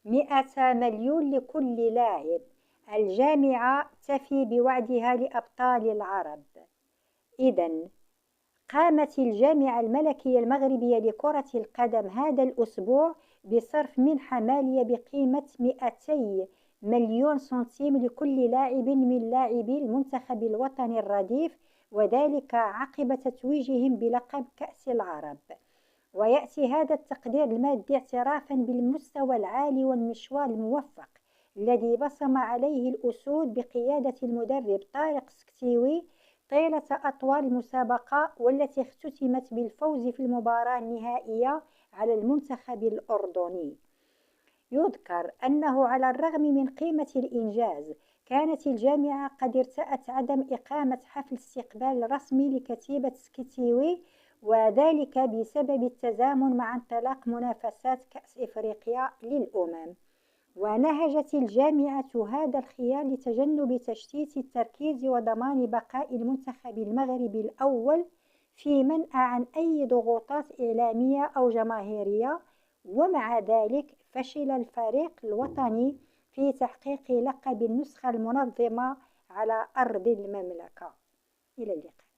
100 مليون لكل لاعب. الجامعة تفي بوعدها لأبطال العرب. إذن قامت الجامعة الملكية المغربية لكرة القدم هذا الأسبوع بصرف منحة مالية بقيمة 200 مليون سنتيم لكل لاعب من لاعبي المنتخب الوطني الرديف، وذلك عقب تتويجهم بلقب كأس العرب. ويأتي هذا التقدير المادي اعترافا بالمستوى العالي والمشوار الموفق الذي بصم عليه الأسود بقيادة المدرب طارق سكتيوي طيلة أطوال المسابقة، والتي اختتمت بالفوز في المباراة النهائية على المنتخب الأردني. يذكر أنه على الرغم من قيمة الإنجاز، كانت الجامعة قد ارتأت عدم إقامة حفل استقبال رسمي لكتيبة سكتيوي، وذلك بسبب التزامن مع انطلاق منافسات كأس إفريقيا للأمم. ونهجت الجامعة هذا الخيار لتجنب تشتيت التركيز وضمان بقاء المنتخب المغربي الأول في منأى عن أي ضغوطات إعلامية أو جماهيرية. ومع ذلك فشل الفريق الوطني في تحقيق لقب النسخة المنظمة على أرض المملكة. إلى اللقاء.